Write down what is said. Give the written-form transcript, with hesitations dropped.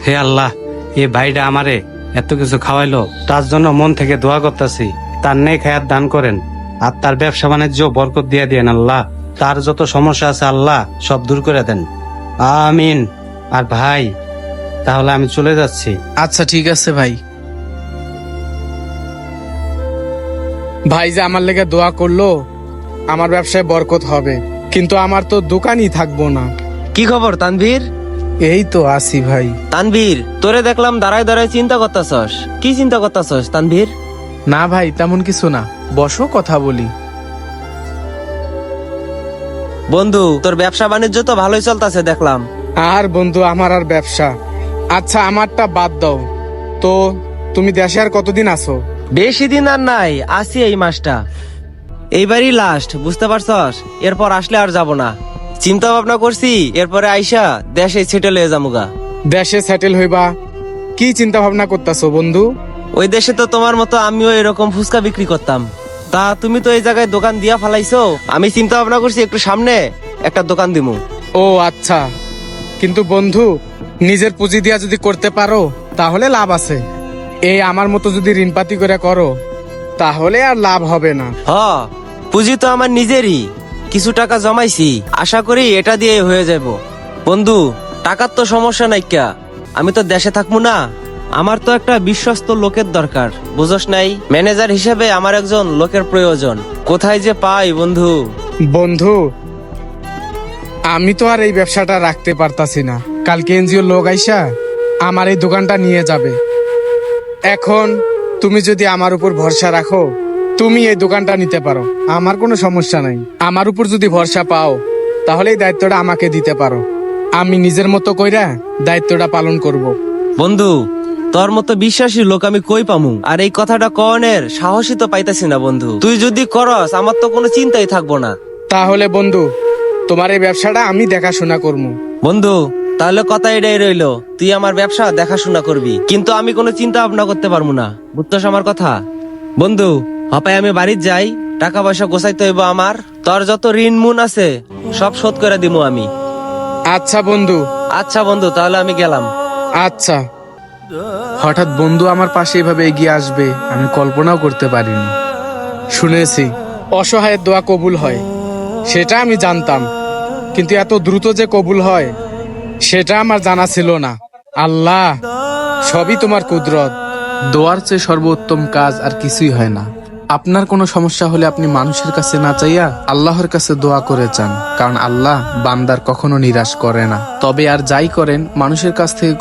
হে আল্লাহ, এই ভাইটা আমারে এত কিছু খাওয়াইলো, তার জন্য মন থেকে দোয়া করতেছি। তার নেক হায়াত দান করেন আর তার ব্যবসা বাণিজ্য বরকত দিয়ে দেন আল্লাহ। তার যত সমস্যা আছে আল্লাহ সব দূর করে দেন, আমিন। আর ভাই, তাহলে আমি চলে যাচ্ছি। আচ্ছা ঠিক আছে ভাই। ভাই যে আমার লেগে দোয়া করলো আমার ব্যবসায় বরকত হবে, কিন্তু আমার তো দোকানই থাকবো না। কি খবর তানভীর? এই তো আসি ভাই। তানভীর, তোরে দেখলাম দাঁড়ায় দাঁড়ায় চিন্তা করতাছস। কি চিন্তা করতাছস তানভীর? না ভাই, তেমন কিছু না, বসো কথা বলি। বন্ধু, তোর ব্যবসা বাণিজ্য তো ভালোই চলতেছে দেখলাম। আর বন্ধু, আমার আর ব্যবসা? আচ্ছা আমারটা বাদ দাও তো, তুমি দেশে আর কতদিন আছো? বেশি দিন আর নাই, আসি এই মাসটা। এইবারই লাস্ট, বুঝতে পারছস? এরপর আসলে আর যাব না। চিন্তা ভাবনা করছি এরপরে আইসা দেশে সেটেল হয়ে যামুগা। দেশে সেটেল হইবা? কি চিন্তা ভাবনা করতেছো বন্ধু? ওই দেশে তো তোমার মতো আমিও এরকম ফুচকা বিক্রি করতাম। তা তুমি তো এই জায়গায় দোকান দিয়া ফালাইছো, আমি চিন্তা ভাবনা করছি একটু সামনে একটা দোকান দিমু। ও আচ্ছা, কিন্তু বন্ধু নিজের পুঁজি দিয়া যদি করতে পারো তাহলে লাভ আছে। এই আমার মতো যদি ঋণপাতি করে করো তাহলে আর লাভ হবে না। হ, পুঁজি তো আমার নিজেরই, কিছু টাকা জমাইছি, আশা করি এটা দিয়ে হয়ে যাব। বন্ধু, টাকার তো সমস্যা নাই, ক্যা আমি তো দেশে থাকবো না। আমার তো একটা বিশ্বস্ত লোকের দরকার, বুঝস নাই? ম্যানেজার হিসেবে আমার একজন লোকের প্রয়োজন। কোথায় যে পাই বন্ধু? বন্ধু, আমি তো আর এই ব্যবসাটা রাখতে পারতাছি না। কালকে এনজিও লোক আইসা আমার এই দোকানটা নিয়ে যাবে। এখন তুমি যদি আমার উপর ভরসা রাখো, তুমি এই দোকানটা নিতে পারো, আমার কোনো সমস্যা নাই। আমার উপর যদি ভরসা পাও তাহলে এই দায়িত্বটা আমাকে দিতে পারো, আমি নিজের মতো কইরা দায়িত্বটা পালন করব। বন্ধু, তোর মতো বিশ্বাসী লোক আমি কই পামু? আর এই কথাটা কনের সাহসই তো পাইতাছি না বন্ধু। তুই যদি করস আমার তো কোনো চিন্তাই থাকবো না। তাহলে বন্ধু, তোমার এই ব্যবসাটা আমি দেখাশোনা করবো। বন্ধু, তাহলে কথা এটাই রইলো, তুই আমার ব্যবসা দেখাশোনা করবি, কিন্তু আমি কোনো চিন্তা ভাবনা করতে পারবো না। বুঝছস আমার কথা? বন্ধু, হপায় আমি বাড়ির যাই, টাকা পয়সা গোছাইতে হইব আমার। তোর যত ঋণ মুন আছে সব শোধ করে দিমু আমি। আচ্ছা বন্ধু। আচ্ছা বন্ধু, তাহলে আমি গেলাম। আচ্ছা। হঠাৎ বন্ধু আমার পাশে এভাবে এগিয়ে আসবে আমি কল্পনাও করতে পারিনি। শুনেছি অসহায়ের দোয়া কবুল হয়, সেটা আমি জানতাম, কিন্তু এত দ্রুত যে কবুল হয় সেটা আমার জানা ছিল না। আল্লাহ, সবই তোমার কুদরত। দোয়ার চেয়ে সর্বোত্তম কাজ আর কিছুই হয় না। আপনার কোনো সমস্যা হলে আপনি মানুষের কাছে না চাইয়া আল্লাহর কাছে দোয়া করে চান, কারণ আল্লাহ বান্দার কখনো নিরাশ করে না। তবে আর যাই করেন মানুষের কাছ থেকে